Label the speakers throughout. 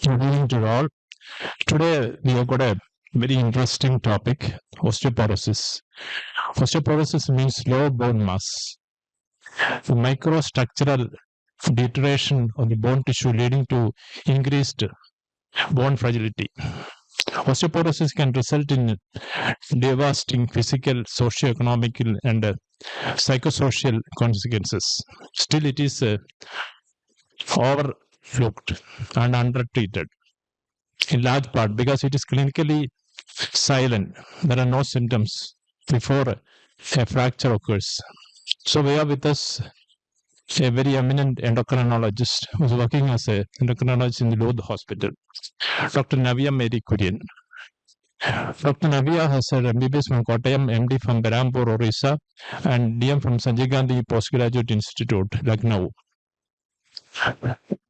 Speaker 1: Good evening to all. Today we have got a very interesting topic: osteoporosis. Osteoporosis means low bone mass, the microstructural deterioration of the bone tissue leading to increased bone fragility. Osteoporosis can result in devastating physical, socio-economic, and psychosocial consequences. Still, it is overlooked and undertreated in large part because it is clinically silent. There are no symptoms before a fracture occurs. So we have with us a very eminent endocrinologist who is working as a endocrinologist in the Lodh Hospital, Dr. Navya Mary Kurian. Dr. Navya has her MBBS from Kottayam, MD from Berampur, Orissa, and DM from Sanjay Gandhi Postgraduate Institute, Lucknow.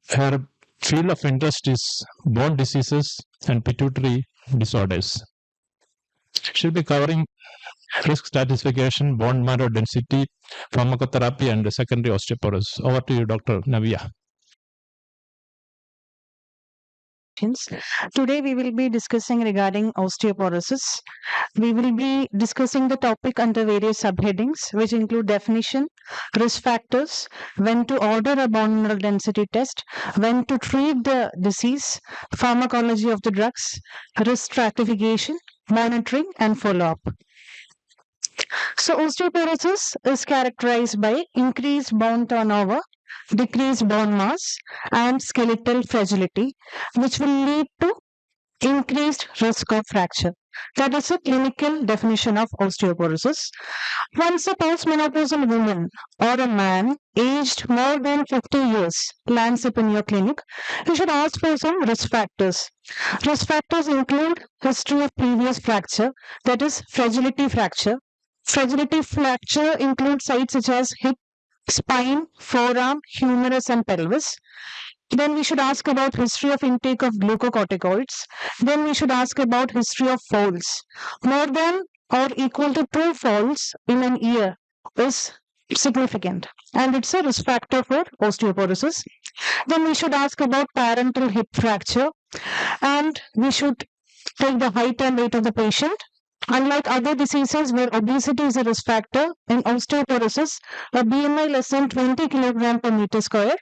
Speaker 1: Her field of interest is bone diseases and pituitary disorders. She'll be covering risk stratification, bone marrow density, pharmacotherapy, and secondary osteoporosis. Over to you, Dr. Navya.
Speaker 2: Today we will be discussing regarding osteoporosis. We will be discussing the topic under various subheadings which include definition, risk factors, when to order a bone mineral density test, when to treat the disease, pharmacology of the drugs, risk stratification, monitoring and follow-up. So osteoporosis is characterized by increased bone turnover, decreased bone mass, and skeletal fragility, which will lead to increased risk of fracture. That is a clinical definition of osteoporosis. Once a postmenopausal woman or a man aged more than 50 years lands up in your clinic, you should ask for some risk factors. Risk factors include history of previous fracture, that is fragility fracture. Fragility fracture includes sites such as hip, spine, forearm, humerus, and pelvis. Then we should ask about history of intake of glucocorticoids. Then we should ask about history of falls. More than or equal to 2 falls in an year is significant, and it's a risk factor for osteoporosis. Then we should ask about parental hip fracture, and we should take the height and weight of the patient. Unlike other diseases where obesity is a risk factor, in osteoporosis, a BMI less than 20 kg per meter square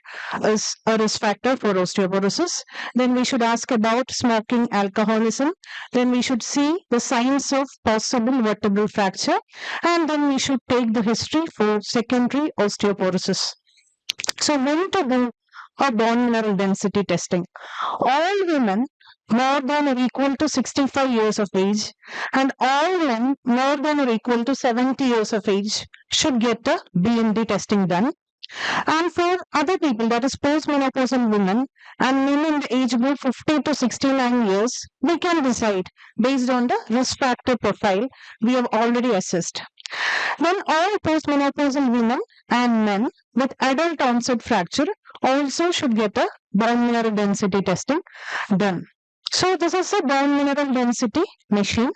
Speaker 2: is a risk factor for osteoporosis. Then we should ask about smoking, alcoholism. Then we should see the signs of possible vertebral fracture. And then we should take the history for secondary osteoporosis. So when to do a bone mineral density testing? All women more than or equal to 65 years of age and all men more than or equal to 70 years of age should get a BMD testing done. And for other people, that is postmenopausal women and men in the age group 50 to 69 years, we can decide based on the risk factor profile we have already assessed. Then all postmenopausal women and men with adult onset fracture also should get a bone mineral density testing done. So this is a bone mineral density machine.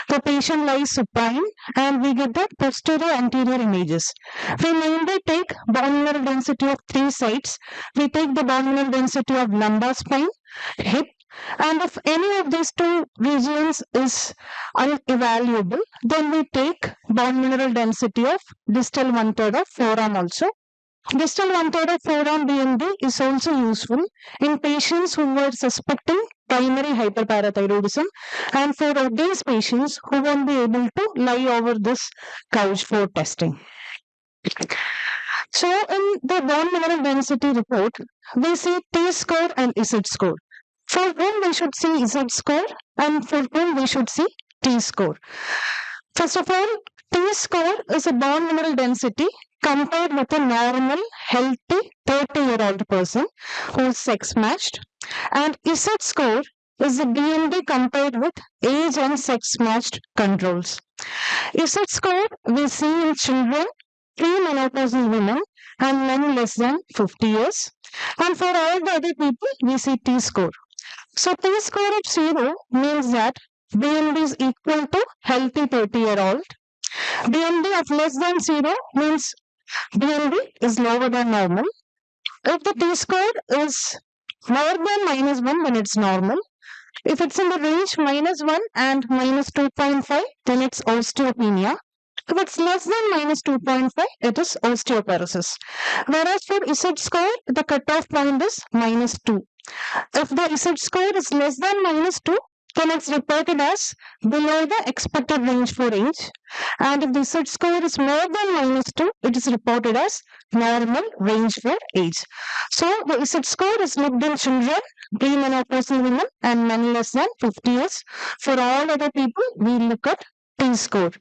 Speaker 2: The patient lies supine and we get the posterior anterior images. We mainly take bone mineral density of 3 sites. We take the bone mineral density of lumbar spine, hip, and if any of these 2 regions is unevaluable, then we take bone mineral density of distal 1/3 of forearm also. Distal 1/3 of forearm BMD is also useful in patients who were suspecting primary hyperparathyroidism and for obese patients who won't be able to lie over this couch for testing. So in the bone mineral density report, we see T score and Z score. For whom we should see Z score and for whom we should see T score. First of all, T score is a bone mineral density compared with a normal, healthy 30-year-old person who is sex matched, and Z score is the BMD compared with age and sex matched controls. Z score we see in children, premenopausal women, and men less than 50 years, and for all the other people we see T score. So T score of 0 means that BMD is equal to healthy 30-year-old. BMD of less than 0 means BMD is lower than normal. If the T score is More than -1, then it's normal. If it's in the range -1 and -2.5, then it's osteopenia. If it's less than -2.5, it is osteoporosis. Whereas for Z score, the cutoff point is -2. If the Z score is less than -2, then it's reported as below the expected range for age. And if the Z score is more than -2, it is reported as normal range for age. So the Z score is looked in children, premenopausal women, and men less than 50 years. For all other people, we look at T score.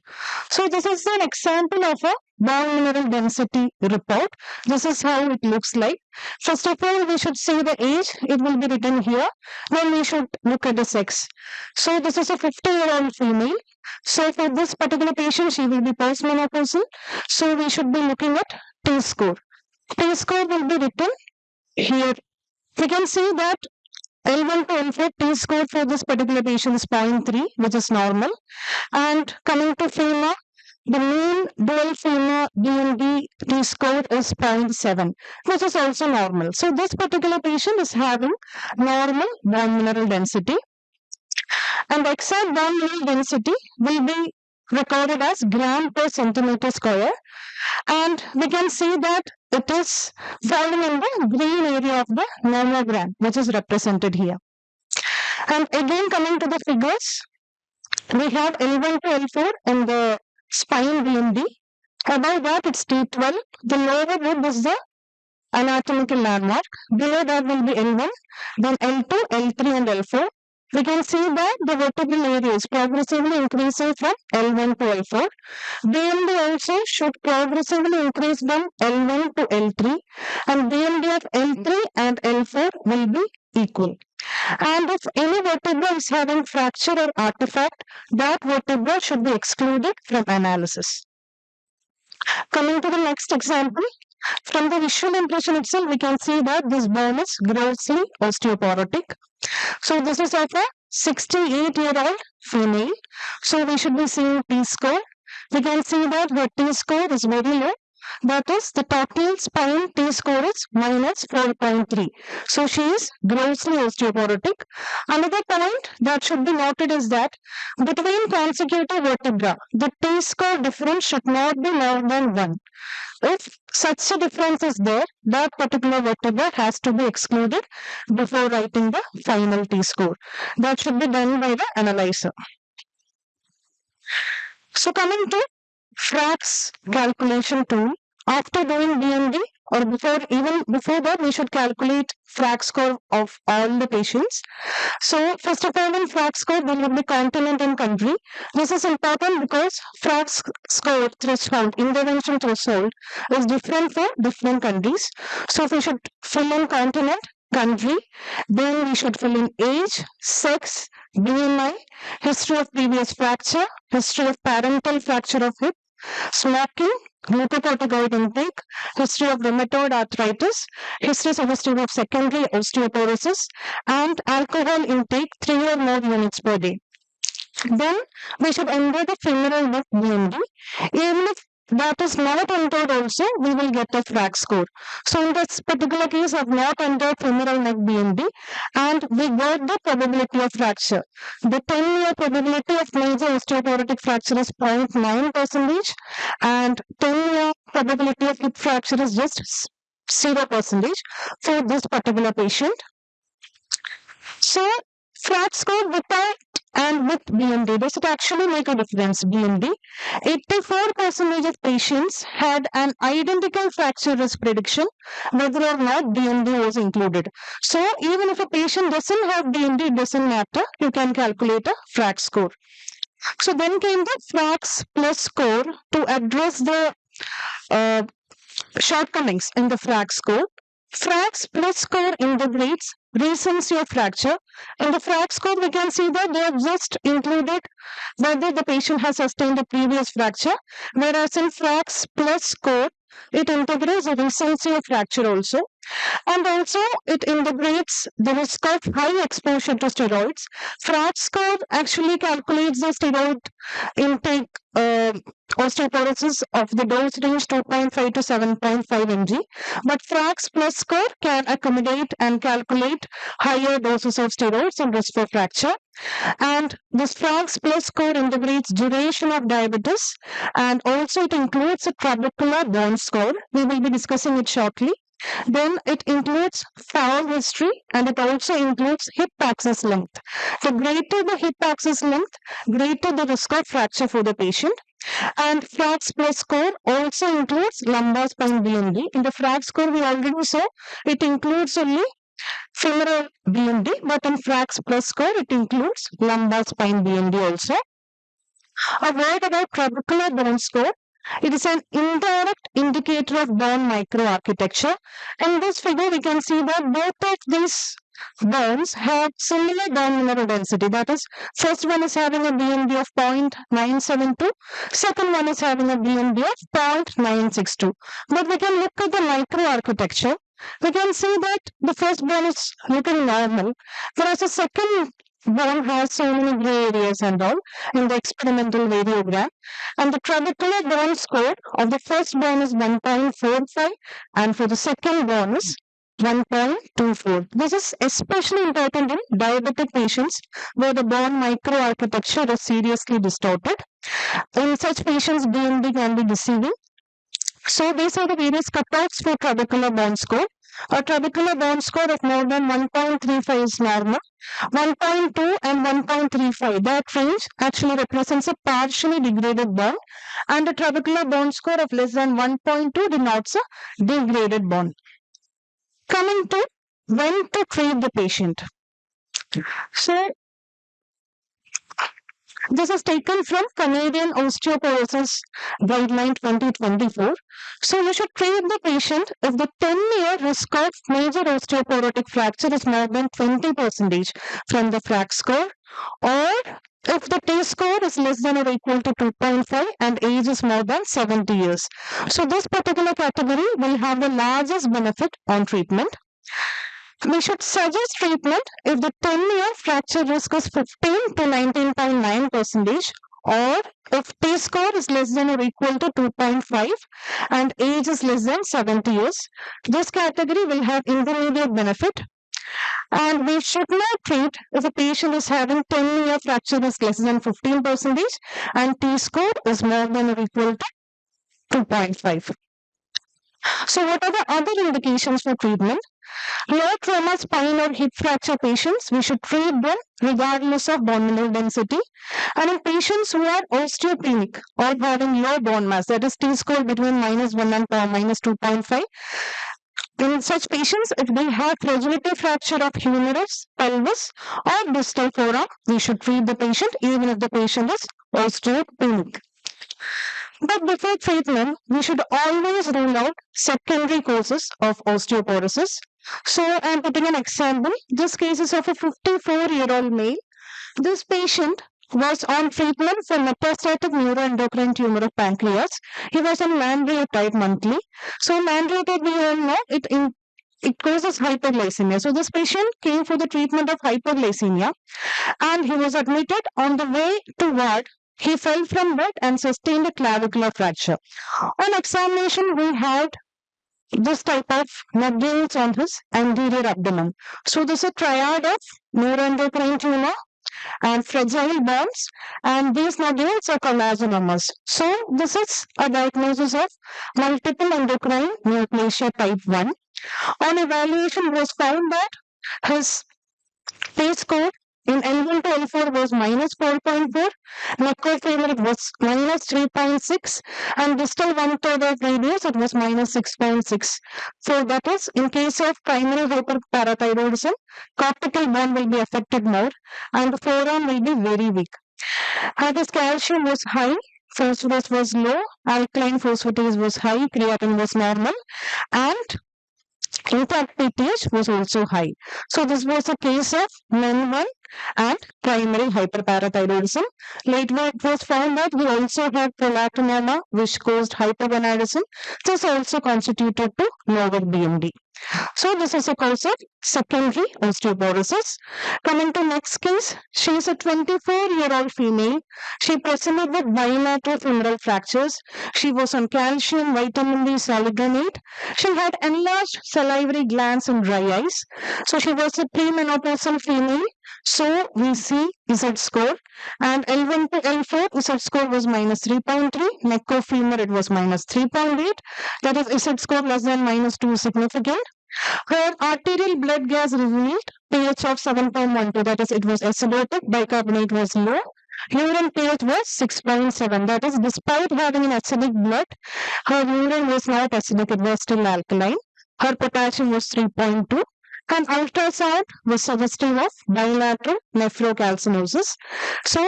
Speaker 2: So this is an example of a bone mineral density report. This is how it looks like. First of all, we should see the age. It will be written here. Then we should look at the sex. So this is a 50-year-old female. So for this particular patient, she will be postmenopausal. So we should be looking at T score. T score will be written here. We can see that L1 to L4 T score for this particular patient is 0.3, which is normal. And coming to FEMA, the mean dual FEMA DND T score is 0.7, which is also normal. So this particular patient is having normal bone mineral density. And the exact bone mineral density will be recorded as gram per centimeter square. And we can see that it is falling in the green area of the nomogram, which is represented here. And again, coming to the figures, we have L1 to L4 in the spine BMD. Above that, it's T12. The lower rib is the anatomical landmark. Below that will be L1, then L2, L3, and L4. We can see that the vertebral area is progressively increasing from L1 to L4. BMD also should progressively increase from L1 to L3, and BMD of L3 and L4 will be equal. And if any vertebra is having fracture or artifact, that vertebra should be excluded from analysis. Coming to the next example, from the visual impression itself, we can see that this bone is grossly osteoporotic. So this is of a 68-year-old female. So we should be seeing T score. We can see that her T score is very low. That is, the total spine T score is -4.3. So she is grossly osteoporotic. Another point that should be noted is that between consecutive vertebra, the T score difference should not be more than 1. If such a difference is there, that particular vertebra has to be excluded before writing the final T score. That should be done by the analyzer. So coming to FRAX calculation tool, after doing BMD or even before that, we should calculate FRAX score of all the patients. So first of all, in FRAX score, there will be continent and country. This is important because FRAX score threshold, intervention threshold, is different for different countries. So we should fill in continent, country, then we should fill in age, sex, BMI, history of previous fracture, history of parental fracture of hip, smoking, glucocorticoid intake, history of rheumatoid arthritis, history suggestive of secondary osteoporosis, and alcohol intake 3 or more units per day. Then we should enter the femoral neck BMD. Even if that is not entered also, we will get a FRAX score. So in this particular case, I have not entered femoral neck BMD and we got the probability of fracture. The 10-year probability of major osteoporotic fracture is 0.9% and 10-year probability of hip fracture is just 0% for this particular patient. So FRAX score without and with BMD, does it actually make a difference? BMD, 84% of patients had an identical fracture risk prediction, whether or not BMD was included. So even if a patient doesn't have BMD, it doesn't matter. You can calculate a FRAX score. So then came the FRAX plus score to address the shortcomings in the FRAX score. FRAX plus score integrates recency of fracture. In the FRAX score, we can see that they have just included whether the patient has sustained a previous fracture, whereas in FRAX plus score, it integrates the recency of fracture also. And also, it integrates the risk of high exposure to steroids. FRAX score actually calculates the steroid intake osteoporosis of the dose range 2.5 to 7.5 mg. But FRAX plus score can accommodate and calculate higher doses of steroids and risk for fracture. And this FRAX plus score integrates duration of diabetes, and also it includes a trabecular bone score. We will be discussing it shortly. Then it includes fall history, and it also includes hip axis length. The greater the hip axis length, greater the risk of fracture for the patient. And FRAX plus score also includes lumbar spine BMD. In the FRAX score, we already saw it includes only femoral BMD, but in FRAX plus score, it includes lumbar spine BMD also. A word about trabecular bone score. It is an indirect indicator of bone microarchitecture. In this figure, we can see that both of these bones have similar bone mineral density. That is, first one is having a BMD of 0.972, second one is having a BMD of 0.962. But we can look at the microarchitecture. We can see that the first bone is looking normal, whereas the second bone has so many gray areas and all in the experimental variogram. And the trabecular bone score of the first bone is 1.45, and for the second bone is 1.24. This is especially important in diabetic patients where the bone microarchitecture is seriously distorted. In such patients, BMD can be deceiving. So these are the various cutoffs for trabecular bone score. A trabecular bone score of more than 1.35 is normal. 1.2 and 1.35, that range actually represents a partially degraded bone, and a trabecular bone score of less than 1.2 denotes a degraded bone. Coming to when to treat the patient. So this is taken from Canadian Osteoporosis Guideline 2024. So you should treat the patient if the 10-year risk of major osteoporotic fracture is more than 20% from the FRAX score, or if the T score is less than or equal to 2.5 and age is more than 70 years. So this particular category will have the largest benefit on treatment. We should suggest treatment if the 10-year fracture risk is 15 to 19.9%, or if T score is less than or equal to 2.5 and age is less than 70 years. This category will have intermediate benefit. And we should not treat if a patient is having 10-year fracture risk less than 15% and T score is more than or equal to 2.5. So what are the other indications for treatment? Low trauma spine or hip fracture patients, we should treat them regardless of bone mineral density. And in patients who are osteopenic or having low bone mass, that is T score between -1 and -2.5, in such patients, if they have fragility fracture of humerus, pelvis, or distal forearm, we should treat the patient even if the patient is osteopenic. But before treatment, we should always rule out secondary causes of osteoporosis. So I'm putting an example. This case is of a 54-year-old male. This patient was on treatment for metastatic neuroendocrine tumor of pancreas. He was on lanreotide monthly. So lanreotide, we all know, it causes hyperglycemia. So this patient came for the treatment of hyperglycemia, and he was admitted. On the way to ward, he fell from bed and sustained a clavicular fracture. On examination, we had this type of nodules on his anterior abdomen. So this is a triad of neuroendocrine tumor and fragile bones, and these nodules are collagenomas. So this is a diagnosis of multiple endocrine neoplasia type 1. On evaluation, it was found that his T score in L1 to L4 was -4.4, necrophalange was -3.6, and distal 1/3 of radius it was -6.6. So that is, in case of primary hyperparathyroidism, cortical bone will be affected more, and the forearm will be very weak. And his calcium was high, phosphorus was low, alkaline phosphatase was high, creatinine was normal, and intact PTH was also high. So this was a case of MEN1 and primary hyperparathyroidism. Later it was found that we also have prolactinoma which caused hypergonadism. This also constituted to lower BMD. So this is a cause of secondary osteoporosis. Coming to next case, she is a 24-year-old female. She presented with bilateral femoral fractures. She was on calcium, vitamin D, salidronate. She had enlarged salivary glands and dry eyes. So she was a premenopausal female. So we see Z score, and L1 to L4 Z score was minus 3.3. Neck of femur it was minus 3.8. That is Z score less than minus 2 significant. Her arterial blood gas revealed pH of 7.12, that is, it was acidotic, bicarbonate was low. Urine pH was 6.7, that is, despite having an acidic blood, her urine was not acidic, it was still alkaline. Her potassium was 3.2. And ultrasound was suggestive of bilateral nephrocalcinosis. So,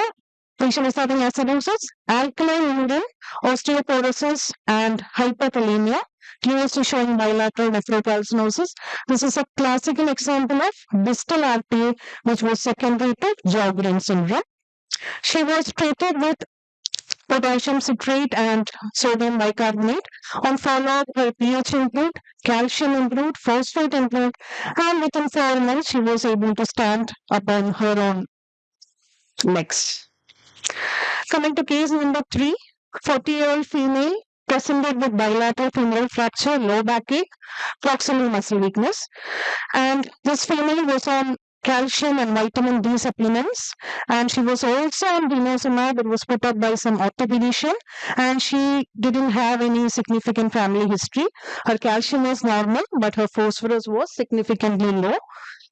Speaker 2: patient is having acidosis, alkaline urine, osteoporosis, and hyperkalemia. Clearly showing bilateral nephrocalcinosis. This is a classical example of distal RPA, which was secondary to Sjogren syndrome. She was treated with potassium citrate and sodium bicarbonate. On follow-up, her pH improved, calcium improved, phosphate improved, and within 4 months, she was able to stand upon her own legs. Coming to case number 3, 40-year-old female presented with bilateral femoral fracture, low backache, proximal muscle weakness. And this female was on calcium and vitamin D supplements, and she was also on denosumab. It was put up by some orthopedician, and she didn't have any significant family history. Her calcium was normal, but her phosphorus was significantly low.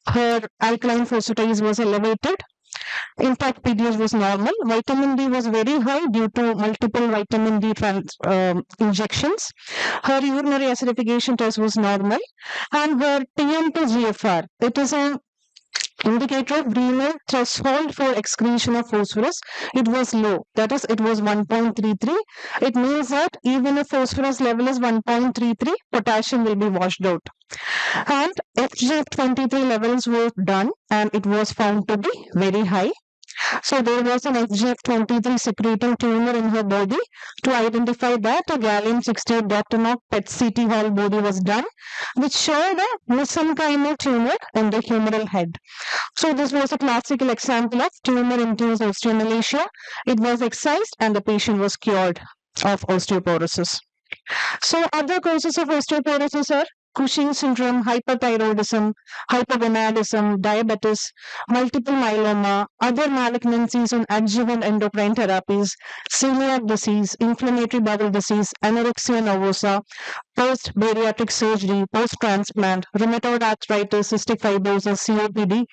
Speaker 2: Her alkaline phosphatase was elevated. Impact PDS was normal. Vitamin D was very high due to multiple vitamin D injections. Her urinary acidification test was normal, and her TM2 GFR, it is an indicator of renal threshold for excretion of phosphorus. It was low, that is, it was 1.33. It means that even if phosphorus level is 1.33, potassium will be washed out. And FGF23 levels were done, and it was found to be very high. So there was an FGF23 secreting tumor in her body. To identify that, a gallium-68 Dr. Nock PET CT whole body was done, which showed a mesenchymal tumor in the humeral head. So this was a classical example of tumor-induced osteomalacia. It was excised and the patient was cured of osteoporosis. So other causes of osteoporosis are Cushing syndrome, hyperthyroidism, hypogonadism, diabetes, multiple myeloma, other malignancies on adjuvant endocrine therapies, celiac disease, inflammatory bowel disease, anorexia nervosa, post-bariatric surgery, post-transplant, rheumatoid arthritis, cystic fibrosis, COPD,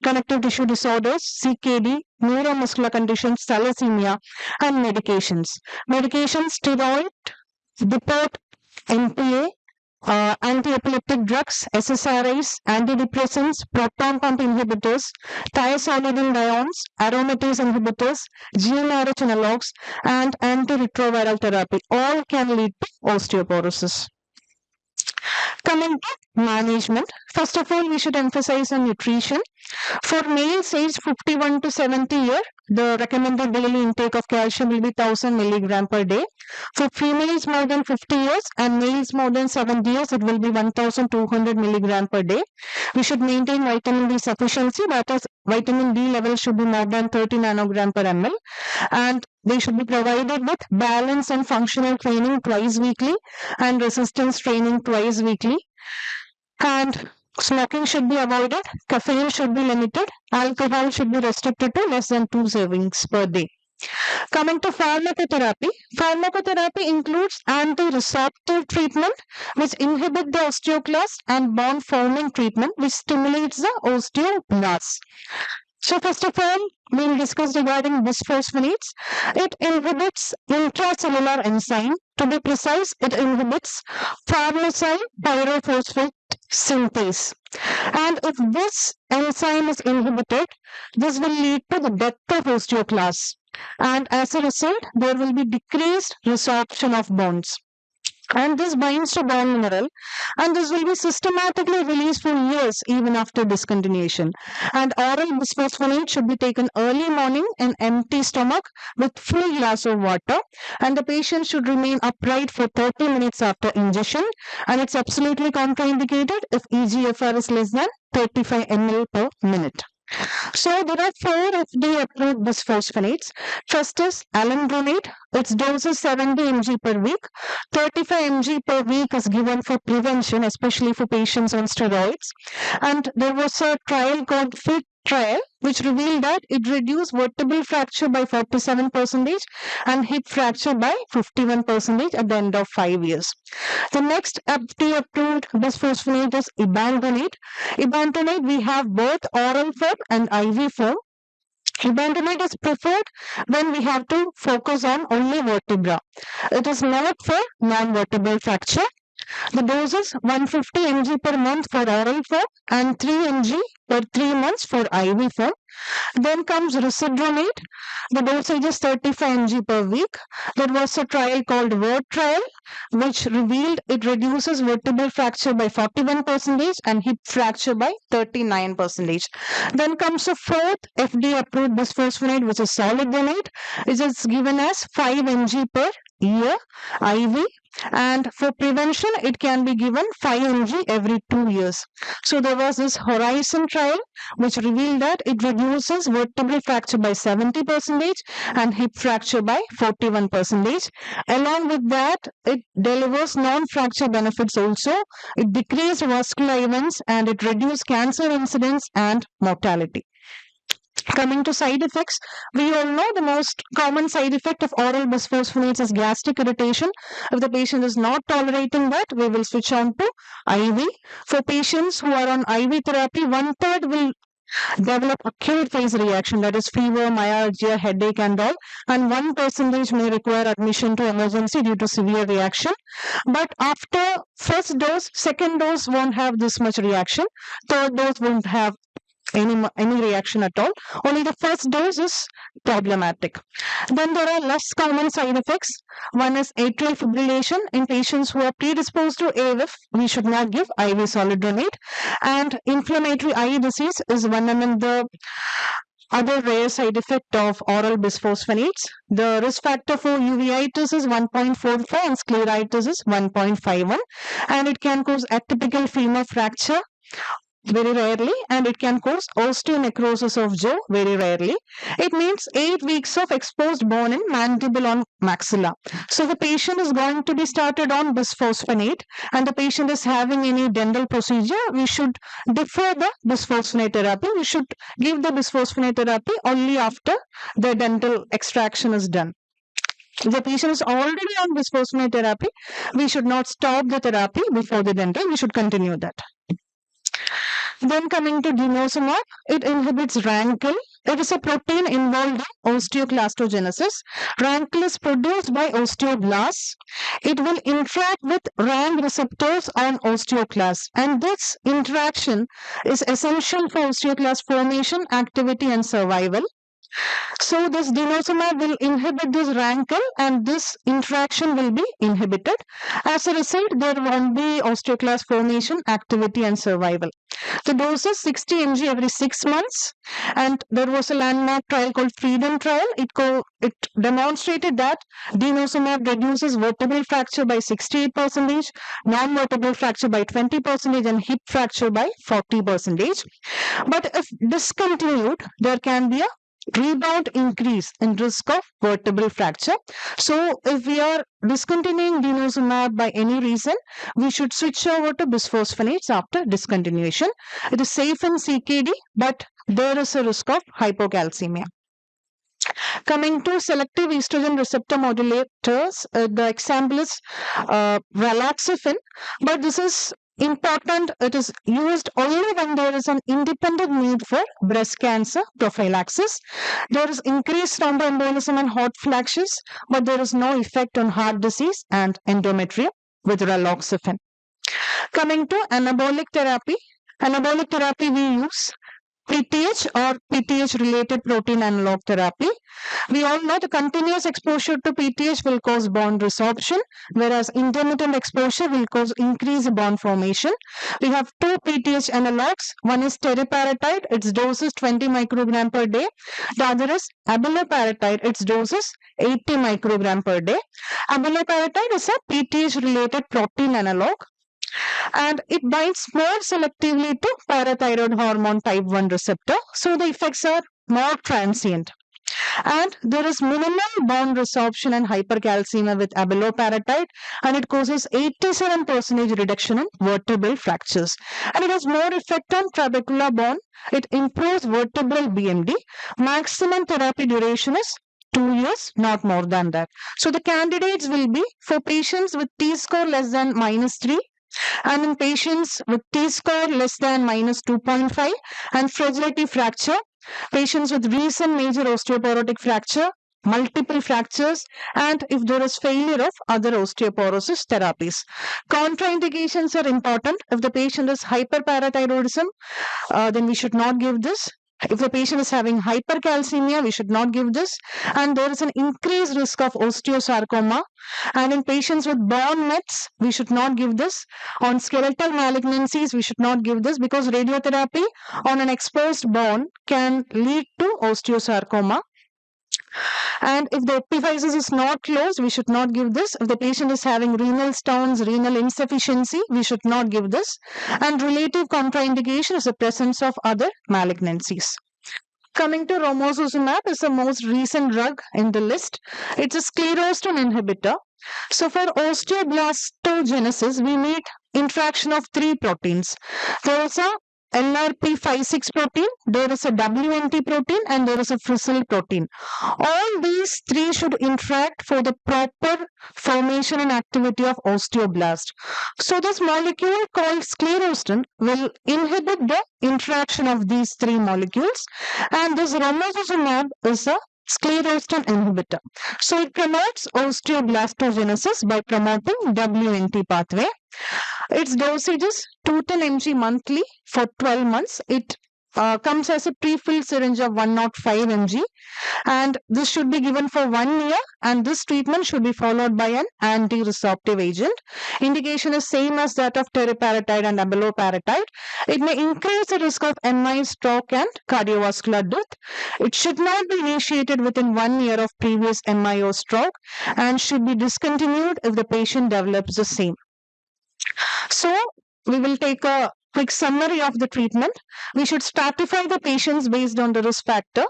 Speaker 2: connective tissue disorders, CKD, neuromuscular conditions, thalassemia, and medications. Medications, steroid, depot, NPA, anti-epileptic drugs, SSRIs, antidepressants, proton pump inhibitors, thiazolidinediones, aromatase inhibitors, GnRH analogs, and antiretroviral therapy all can lead to osteoporosis. Coming to management, first of all, we should emphasize on nutrition. For males aged 51 to 70 years, the recommended daily intake of calcium will be 1000 milligram per day. For females more than 50 years and males more than 70 years, it will be 1200 milligram per day. We should maintain vitamin D sufficiency, that is, vitamin D level should be more than 30 nanogram per ml, and they should be provided with balance and functional training twice weekly and resistance training twice weekly. And smoking should be avoided, caffeine should be limited, alcohol should be restricted to less than 2 servings per day. Coming to pharmacotherapy, pharmacotherapy includes anti-resorptive treatment, which inhibit the osteoclast, and bond-forming treatment, which stimulates the osteoblasts. So first of all, we'll discuss regarding bisphosphonates. It inhibits intracellular enzyme. To be precise, it inhibits farnesyl pyrophosphate synthase. And if this enzyme is inhibited, this will lead to the death of osteoclasts. And as a result, there will be decreased resorption of bonds. And this binds to bone mineral, and this will be systematically released for years even after discontinuation. And oral bisphosphonate should be taken early morning in empty stomach with full glass of water, and the patient should remain upright for 30 minutes after ingestion, and it's absolutely contraindicated if EGFR is less than 35 ml per minute. So there are four FDA-approved bisphosphonates. First is alendronate. Its dose is 70 mg per week. 35 mg per week is given for prevention, especially for patients on steroids. And there was a trial called FIT trial, which revealed that it reduced vertebral fracture by 47% and hip fracture by 51% at the end of 5 years. The next FDA-approved bisphosphonate is ibandronate. Ibandronate, we have both oral form and IV form. Ibandronate is preferred when we have to focus on only vertebra. It is not for non-vertebral fracture. The dose is 150 mg per month for oral form and 3 mg per 3 months for IV form. Then comes risedronate. The dosage is 35 mg per week. There was a trial called VERT trial, which revealed it reduces vertebral fracture by 41% and hip fracture by 39%. Then comes a fourth FDA-approved bisphosphonate, which is solidronate. It is given as 5 mg per year IV, and for prevention it can be given 5 mg every 2 years. So there was this Horizon trial which revealed that it reduces vertebral fracture by 70% and hip fracture by 41%. Along with that, it delivers non-fracture benefits also. It decreased vascular events and it reduced cancer incidence and mortality. Coming to side effects, we all know the most common side effect of oral bisphosphonates is gastric irritation. If the patient is not tolerating that, we will switch on to IV. For patients who are on IV therapy, one third will develop acute phase reaction, that is fever, myalgia, headache and all, and 1% may require admission to emergency due to severe reaction. But after first dose, second dose won't have this much reaction, third dose won't have any reaction at all. Only the first dose is problematic. Then there are less common side effects. One is atrial fibrillation. In patients who are predisposed to AFib, we should not give IV solidronate. And inflammatory eye disease is one among the other rare side effect of oral bisphosphonates. The risk factor for uveitis is 1.44 and scleritis is 1.51, and it can cause atypical femur fracture very rarely, and it can cause osteonecrosis of jaw very rarely. It means 8 weeks of exposed bone in mandible on maxilla. So the patient is going to be started on bisphosphonate, and the patient is having any dental procedure, we should defer the bisphosphonate therapy. We should give the bisphosphonate therapy only after the dental extraction is done. If the patient is already on bisphosphonate therapy, we should not stop the therapy before the dental. We should continue that. Then coming to denosumab, it inhibits RANKL. It is a protein involved in osteoclastogenesis. RANKL is produced by osteoblasts. It will interact with RANK receptors on osteoclasts, and this interaction is essential for osteoclast formation, activity, and survival. So this denosumab will inhibit this RANKL, and this interaction will be inhibited. As a result, there won't be osteoclast formation, activity, and survival. The dose is 60 mg every 6 months, and there was a landmark trial called Freedom trial. It demonstrated that denosumab reduces vertebral fracture by 68%, non-vertebral fracture by 20%, and hip fracture by 40%. But if discontinued, there can be a rebound increase in risk of vertebral fracture. So if we are discontinuing denosumab by any reason, we should switch over to bisphosphonates after discontinuation. It is safe in CKD, but there is a risk of hypocalcemia. Coming to selective estrogen receptor modulators, the example is relaxofin, but this is important. It is used only when there is an independent need for breast cancer prophylaxis. There is increased thromboembolism and hot flashes, but there is no effect on heart disease and endometrium with raloxifene. Coming to anabolic therapy we use PTH or PTH-related protein analog therapy. We all know the continuous exposure to PTH will cause bond resorption, whereas intermittent exposure will cause increased bond formation. We have two PTH analogs. One is teriparatide, its dose is 20 microgram per day. The other is abaloparatide, its dose is 80 microgram per day. Abaloparatide is a PTH-related protein analog, and it binds more selectively to parathyroid hormone type 1 receptor, so the effects are more transient. And there is minimal bond resorption and hypercalcemia with abaloparatide, and it causes 87% reduction in vertebral fractures. And it has more effect on trabecular bone. It improves vertebral BMD. Maximum therapy duration is 2 years, not more than that. So the candidates will be for patients with T-score less than -3, and in patients with T-score less than -2.5 and fragility fracture, patients with recent major osteoporotic fracture, multiple fractures, and if there is failure of other osteoporosis therapies. Contraindications are important. If the patient is hyperparathyroidism, then we should not give this. If the patient is having hypercalcemia, we should not give this. And there is an increased risk of osteosarcoma. And in patients with bone mets, we should not give this. On skeletal malignancies, we should not give this because radiotherapy on an exposed bone can lead to osteosarcoma. And if the epiphysis is not closed, we should not give this. If the patient is having renal stones, renal insufficiency, we should not give this. And relative contraindication is the presence of other malignancies. Coming to romosozumab is the most recent drug in the list. It's a sclerostin inhibitor. So for osteoblastogenesis, we need interaction of three proteins. There is a LRP56 protein, there is a WNT protein, and there is a frisile protein. All these three should interact for the proper formation and activity of osteoblast. So this molecule called sclerostin will inhibit the interaction of these three molecules, and this romosozumab is a sclerostin inhibitor. So it promotes osteoblastogenesis by promoting WNT pathway. Its dosage is 210 mg monthly for 12 months. It comes as a pre-filled syringe of 105 mg, and this should be given for 1 year, and this treatment should be followed by an anti-resorptive agent. Indication is same as that of teriparatide and abaloparatide. It may increase the risk of MI, stroke, and cardiovascular death. It should not be initiated within 1 year of previous MI or stroke and should be discontinued if the patient develops the same. So, we will take a quick summary of the treatment. We should stratify the patients based on the risk factor.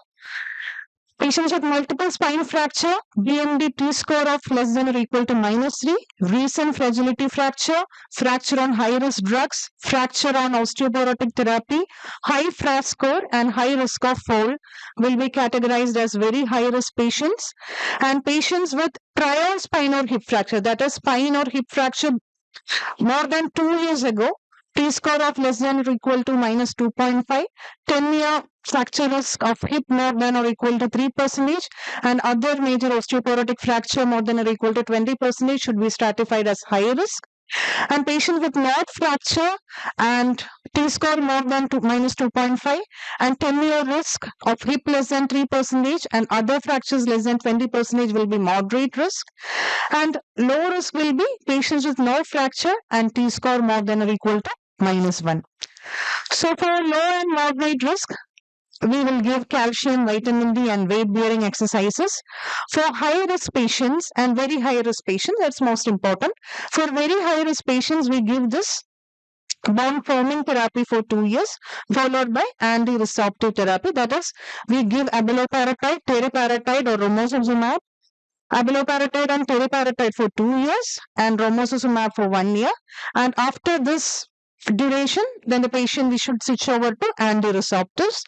Speaker 2: Patients with multiple spine fracture, BMD T-score of less than or equal to -3, recent fragility fracture, fracture on high-risk drugs, fracture on osteoporotic therapy, high FRAS score and high risk of fall will be categorized as very high-risk patients. And patients with prior spine or hip fracture, that is spine or hip fracture more than 2 years ago, T-score of less than or equal to -2.5, 10-year fracture risk of hip more than or equal to 3%, and other major osteoporotic fracture more than or equal to 20% should be stratified as high risk. And patients with not fracture and T-score more than -2.5 and 10-year risk of hip less than 3% and other fractures less than 20% will be moderate risk. And low risk will be patients with no fracture and T-score more than or equal to -1. So for low and moderate risk, we will give calcium, vitamin D, and weight-bearing exercises. For high-risk patients and very high-risk patients, that's most important. For very high-risk patients, we give this bone-forming therapy for 2 years, followed by anti-resorptive therapy. That is, we give abaloparatide, teriparatide, or romosozumab. Abaloparatide and teriparatide for 2 years, and romosozumab for 1 year. And after this duration, then the patient we should switch over to anti-resorptives.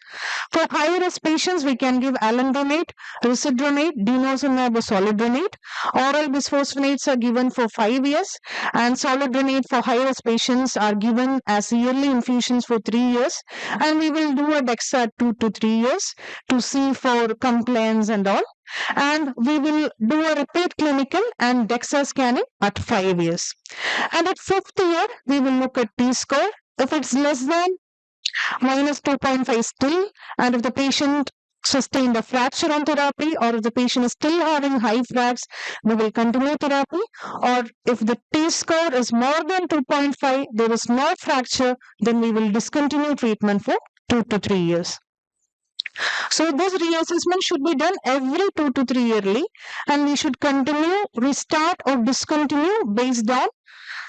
Speaker 2: For high-risk patients, we can give alendronate, risedronate, denosumab, or solidronate. Oral bisphosphonates are given for 5 years, and solidronate for high-risk patients are given as yearly infusions for 3 years. And we will do a DEXA at 2 to 3 years to see for compliance and all. And we will do a repeat clinical and DEXA scanning at 5 years. And at 5th year, we will look at T-score. If it's less than minus 2.5 still, and if the patient sustained a fracture on therapy, or if the patient is still having high fracs, we will continue therapy. Or if the T score is more than 2.5, there is no fracture, then we will discontinue treatment for 2 to 3 years. So this reassessment should be done every 2 to 3 yearly, and we should continue, restart or discontinue based on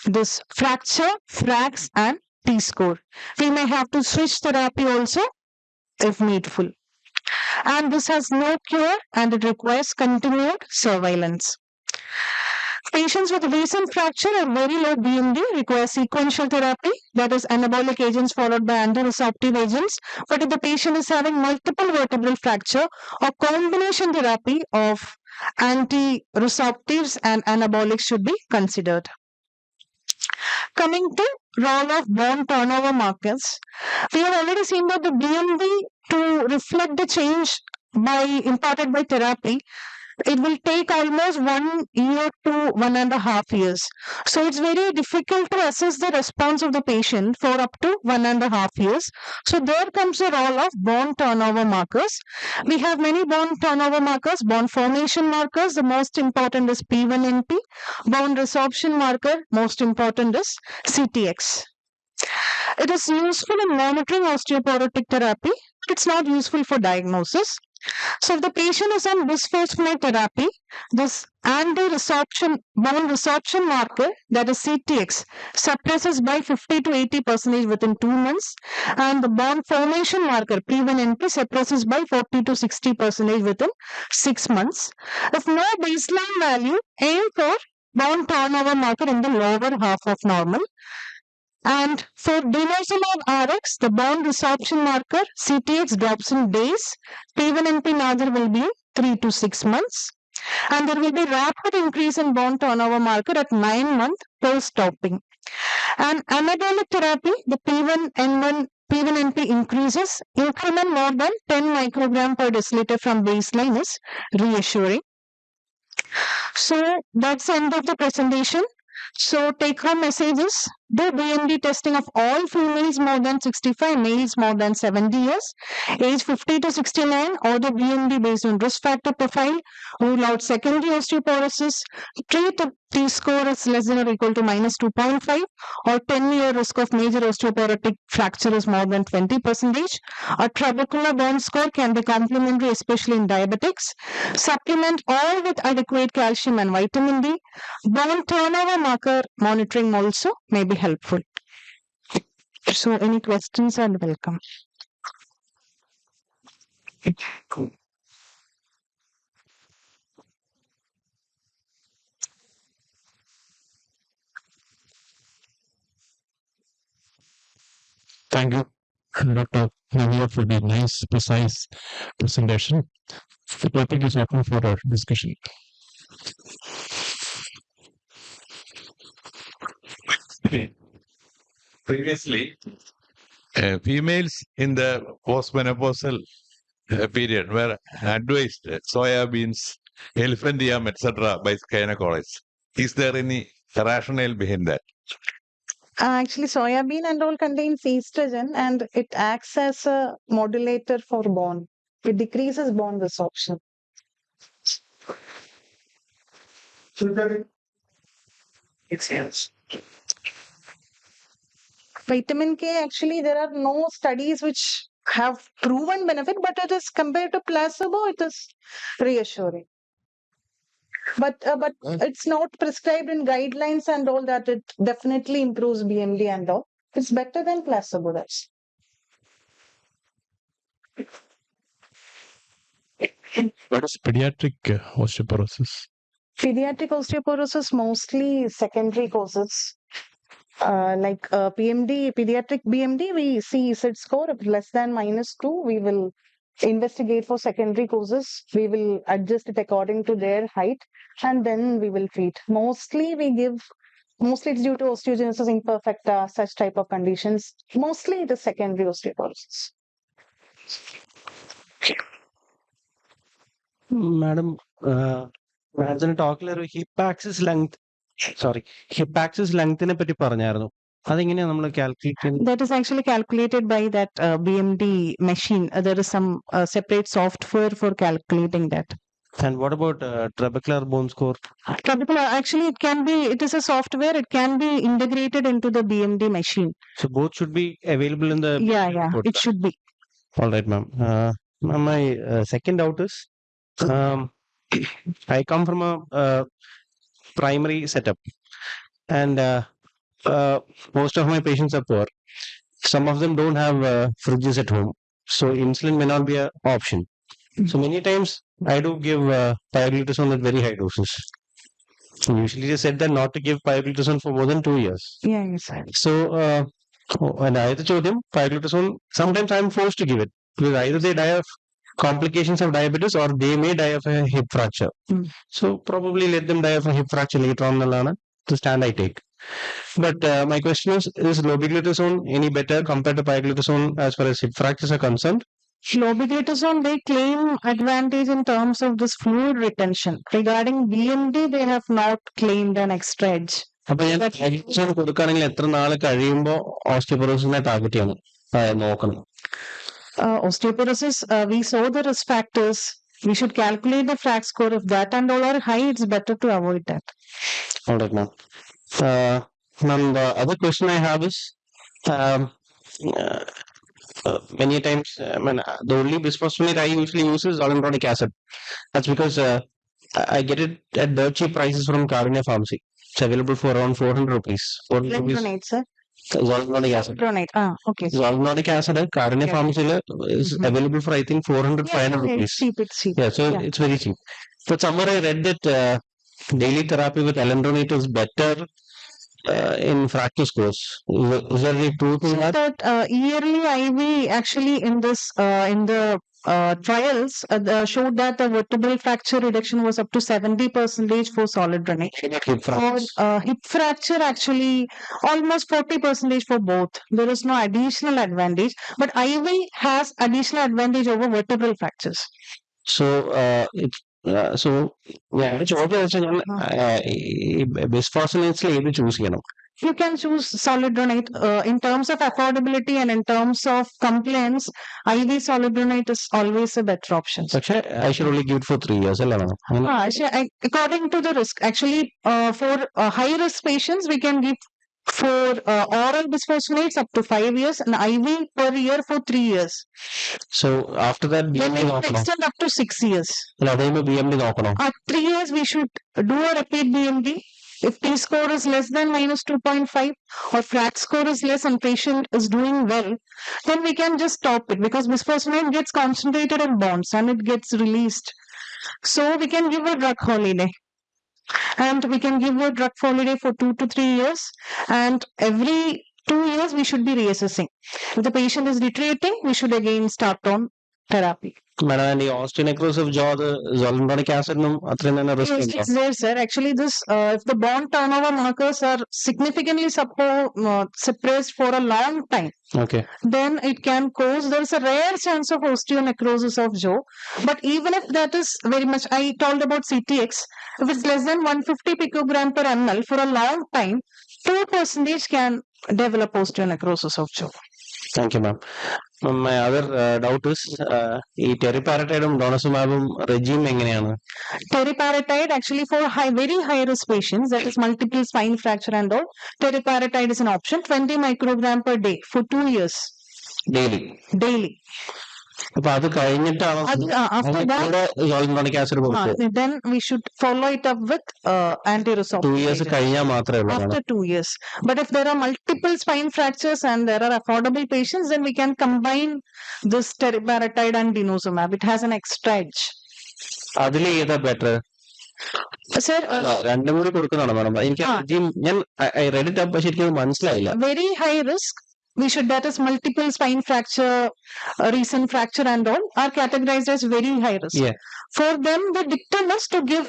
Speaker 2: this fracture, fracs and T score. We may have to switch therapy also if needful. And this has no cure and it requires continued surveillance. Patients with recent fracture or very low BMD require sequential therapy, that is anabolic agents followed by anti-resorptive agents. But if the patient is having multiple vertebral fracture, or combination therapy of anti-resorptives and anabolics should be considered. Coming to role of bone turnover markers, we have already seen that the BMD, to reflect the change imparted by therapy, it will take almost 1 year to 1.5 years. So it's very difficult to assess the response of the patient for up to 1.5 years. So there comes the role of bone turnover markers. We have many bone turnover markers, bone formation markers. The most important is P1NP. Bone resorption marker, most important is CTX. It is useful in monitoring osteoporotic therapy, but it's not useful for diagnosis. So if the patient is on bisphosphonate therapy, this anti-resorption bone resorption marker, that is CTX, suppresses by 50 to 80% within 2 months, and the bone formation marker P1NP suppresses by 40 to 60% within 6 months. If no baseline value, aim for bone turnover marker in the lower half of normal. And for denosumab Rx, the bone resorption marker CTX drops in days. P1NP marker will be 3 to 6 months. And there will be rapid increase in bone turnover marker at 9 months post stopping. And anabolic therapy, the P1NP increases, increment more than 10 microgram per deciliter from baseline is reassuring. So that's the end of the presentation. So take home messages: do BMD testing of all females more than 65, males more than 70 years, age 50 to 69, or the BMD based on risk factor profile, rule out secondary osteoporosis, treat a T-score is less than or equal to minus 2.5, or 10-year risk of major osteoporotic fracture is more than 20%. A trabecular bone score can be complementary, especially in diabetics. Supplement all with adequate calcium and vitamin D. Bone turnover marker monitoring also may be helpful. So any questions are welcome.
Speaker 1: Thank you, Dr. Navia, for the nice, precise presentation. The topic is open for our discussion.
Speaker 3: Previously, females in the postmenopausal period were advised soya beans, elephant yam, etc. by gynecologists. Is there any rationale behind that?
Speaker 2: Actually, soya bean and all contains estrogen, and it acts as a modulator for bone. It decreases bone resorption. Vitamin K, actually, there are no studies which have proven benefit, but it is compared to placebo, it is reassuring. But it's not prescribed in guidelines and all that. It definitely improves BMD and all. It's better than placebo. That's
Speaker 1: What is pediatric osteoporosis?
Speaker 2: pediatric osteoporosis, mostly secondary causes. Like PMD, pediatric BMD, we see Z score of less than -2. We will investigate for secondary causes. We will adjust it according to their height, and then we will treat. Mostly it's due to osteogenesis imperfecta, such type of conditions. Mostly it is secondary osteoporosis.
Speaker 4: Madam മാഡത്തിന് ടോക്കിൽ ഒരു hip axis length hip axis ലെങ്തിനെ പറ്റി പറഞ്ഞായിരുന്നു. അതെങ്ങനെയാണ് നമ്മൾ calculate ചെയ്യുന്നത്?
Speaker 2: That is actually calculated by that BMD machine. There is some separate software for calculating that.
Speaker 4: And what about trabecular bone score?
Speaker 2: Trabecular, actually, it is a software. It can be integrated into the BMD machine.
Speaker 4: So both should be available in the
Speaker 2: Yeah,
Speaker 4: report.
Speaker 2: it should be.
Speaker 4: All right, ma'am. Ma'am, my second doubt is, I come from a primary setup, and most of my patients are poor. Some of them don't have fridges at home, so insulin may not be an option. So many times I do give pioglitazone at very high doses. Usually they said that not to give pioglitazone for more than 2 years.
Speaker 2: Yeah, yes.
Speaker 4: So and I told him pioglitazone, sometimes I'm forced to give it because either they die of complications of diabetes or they may die of a hip fracture. So probably let them die of a hip fracture later on the stand I take. But my question is lobeglitazone any better compared to pioglitazone as far as hip fractures are concerned?
Speaker 2: Lobeglitazone, they claim advantage in terms of this fluid retention. Regarding BMD, they have not claimed an extra edge.
Speaker 4: അപ്പൊ ഞാൻ pioglitazone കൊടുക്കുകയാണെങ്കിൽ എത്ര നാൾ കഴിയുമ്പോൾ ഓസ്റ്റിയോപൊറോസിനെ target ചെയ്യണം നോക്കണം?
Speaker 2: Osteoporosis, we saw the risk factors. We should calculate the FRAC score. If that and all are high, it's better to avoid that.
Speaker 4: All right, ma'am. Ma'am, the other question I have is, many times, the only bisphosphonate I usually use is zoledronic acid. That's because I get it at dirt cheap prices from Karunya Pharmacy. It's available for around 400 rupees. 400 rupees.
Speaker 2: Electronate, sir.
Speaker 4: Zoledronic acid.
Speaker 2: Electronate. Okay.
Speaker 4: Zoledronic acid at Karunya Pharmacy is available for I think 400, 500 rupees.
Speaker 2: It's cheap. It's cheap.
Speaker 4: Yeah, so it's very cheap. But somewhere I read that daily therapy with alendronate is better in fracture scores. Is there any truth in that?
Speaker 2: That yearly IV actually in this in the trials showed that the vertebral fracture reduction was up to 70% for solid drainage.
Speaker 4: Hip fractures.
Speaker 2: For hip fracture, actually almost 40% for both. There is no additional advantage, but IV has additional advantage over vertebral fractures.
Speaker 4: So so ഞാൻ ചോദ്യം വെച്ചാൽ ബിസ്ഫോസ്ഫോനേറ്റ്സിൽ ഏത് choose ചെയ്യണം?
Speaker 2: You can choose solidronate. In terms of affordability and in terms of compliance, IV solidronate is always a better option.
Speaker 4: പക്ഷേ I should only give it for 3 years അല്ലേ madam?
Speaker 2: According to the risk, actually, for high risk patients, we can give for oral bisphosphonates up to 5 years and IV per year for 3 years.
Speaker 4: So after that
Speaker 2: Then
Speaker 4: BMD
Speaker 2: we can
Speaker 4: നോക്കണം.
Speaker 2: extend up to 6 years.
Speaker 4: അല്ല അത് കഴിയുമ്പോൾ BMD നോക്കണം.
Speaker 2: At 3 years, we should do a repeat BMD. If T score is less than minus 2.5 or FRAC score is less and patient is doing well, then we can just stop it because bisphosphonate gets concentrated in bonds and it gets released. So we can give a drug holiday. And we can give a drug holiday for 2 to 3 years. And every 2 years, we should be reassessing. If the patient is deteriorating, we should again start on therapy.
Speaker 4: Madam ഈ ഓസ്റ്റിയോനെക്രോസിസ് ജോ അത് zoledronic ആസിഡിനും അത്രയും തന്നെ risk
Speaker 2: Yes,
Speaker 4: ഉണ്ടോ?
Speaker 2: it's there, sir. Actually, this if the bond turnover markers are significantly suppressed for a long time,
Speaker 4: Okay.
Speaker 2: then it can cause. There is a rare chance of osteonecrosis of jaw, but even if that is very much, I told about CTX. If it's less than 150 picogram per ml for a long time, 2% can develop osteonecrosis of jaw.
Speaker 4: Thank you, ma'am. My other doubt is ഈ ടെറിപാരറ്റൈഡും ഡോണസുമാബും regime എങ്ങനെയാണ്?
Speaker 2: Teriparatide, actually, for very high risk patients, that is multiple spine fracture and all, teriparatide is an option. 20 microgram per day for 2 years
Speaker 4: daily. അപ്പൊ അത് കഴിഞ്ഞിട്ടാണ്
Speaker 2: After that,
Speaker 4: zoledronic acid കൊടുക്കുക?
Speaker 2: then we should follow it up with anti-resorptive
Speaker 4: 2 years
Speaker 2: agents
Speaker 4: കഴിഞ്ഞാൽ മാത്രമേ ഉള്ളൂ
Speaker 2: after 2 years. But if there are multiple spine fractures and there are affordable patients, then we can combine this teriparatide and denosumab. It has an extra edge.
Speaker 4: അതിൽ ഏതാ better?
Speaker 2: Sir,
Speaker 4: രണ്ടും കൂടി കൊടുക്കുന്നതാണോ madam? എനിക്ക് regime ഞാൻ red it up പക്ഷെ എനിക്കത് മനസ്സിലായില്ല.
Speaker 2: very high risk, that is multiple spine fracture, recent fracture and all are categorized as very high risk.
Speaker 4: Yeah.
Speaker 2: For them, the dictum is to give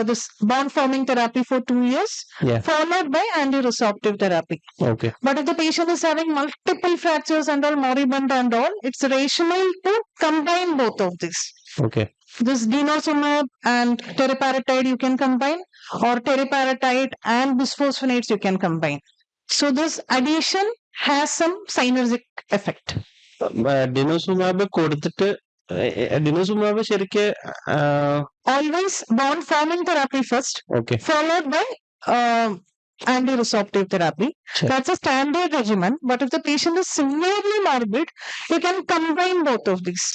Speaker 2: this bond forming therapy for 2 years,
Speaker 4: Yeah.
Speaker 2: followed by anti-resorptive therapy.
Speaker 4: Okay.
Speaker 2: But if the patient is having multiple fractures and all, moribund and all, it's rational to combine both of these.
Speaker 4: Okay.
Speaker 2: This denosumab and teriparatide you can combine, or teriparatide and bisphosphonates you can combine. So this addition has some synergic effect.
Speaker 4: ഡിനോസുമാബ് കൊടുത്തിട്ട് ഡിനോസുമാബ് ശരിക്ക്
Speaker 2: Always bond forming therapy first,
Speaker 4: okay
Speaker 2: followed by anti-resorptive therapy.
Speaker 4: Sure.
Speaker 2: That's a standard regimen. But if the patient is severely morbid, you can combine both of these.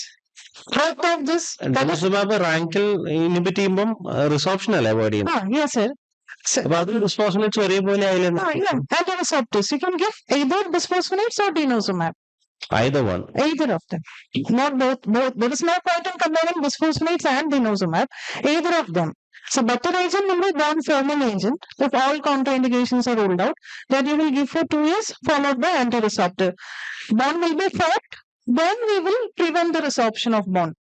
Speaker 2: Both of this.
Speaker 4: Denosumab റാങ്കിൽ inhibit ചെയ്യുമ്പം resorption അല്ലേ avoid ചെയ്യുന്നത്
Speaker 2: Yes, sir.
Speaker 4: അപ്പൊ അത് ബിസ്ഫോസ്ഫോനേറ്റ്സ് ഒരേപോലെ ആയില്ല
Speaker 2: Yeah, anti-resorptives. You can give either bisphosphonates or denosumab.
Speaker 4: either one.
Speaker 2: Either of them. Not both. There is no point in combining bisphosphonates and denosumab. Either of them. So better agent will be bond forming agent. If all contraindications are ruled out, then you will give for 2 years followed by anti-resorptive. Bond will be formed, then we will prevent the resorption of bond.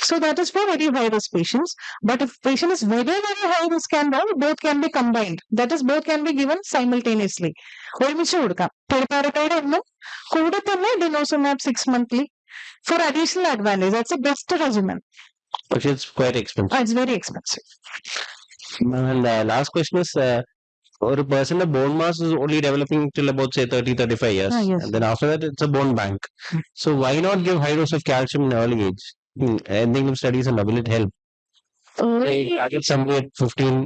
Speaker 2: So that is for very high risk patients. But if patient is very high risk and all, both can be combined. That is, both can be given simultaneously. ഒരുമിച്ച് കൊടുക്കാം ടെറിപാരറ്റൈഡ് ഒന്നും കൂടെ തന്നെ ഡിനോസുമാബ് 6 monthly for additional advantage. That's the best regimen.
Speaker 4: പക്ഷെ it's quite expensive.
Speaker 2: It's very expensive.
Speaker 4: And last question is ഒരു പേഴ്സന്റെ bone mass is only developing till about say 30-35 years.
Speaker 2: Yes.
Speaker 4: And then after that it's a bone bank. So why not give high dose of calcium in early age? എന്തെങ്കിലും studies ഉണ്ടോ? Will it help? Target somebody at 15,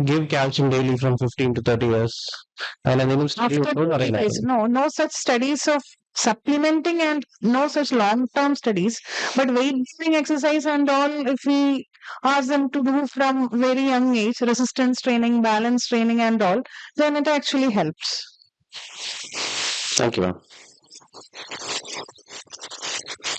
Speaker 4: give calcium daily from 15 to 30 years. And എന്തെങ്കിലും study
Speaker 2: After
Speaker 4: ഉണ്ടോ അറിയില്ല.
Speaker 2: no such studies of supplementing and no such long-term studies. But weight bearing exercise and all, if we ask them to do from very young age, resistance training, balance training and all, then it actually helps.
Speaker 4: Thank you, ma'am.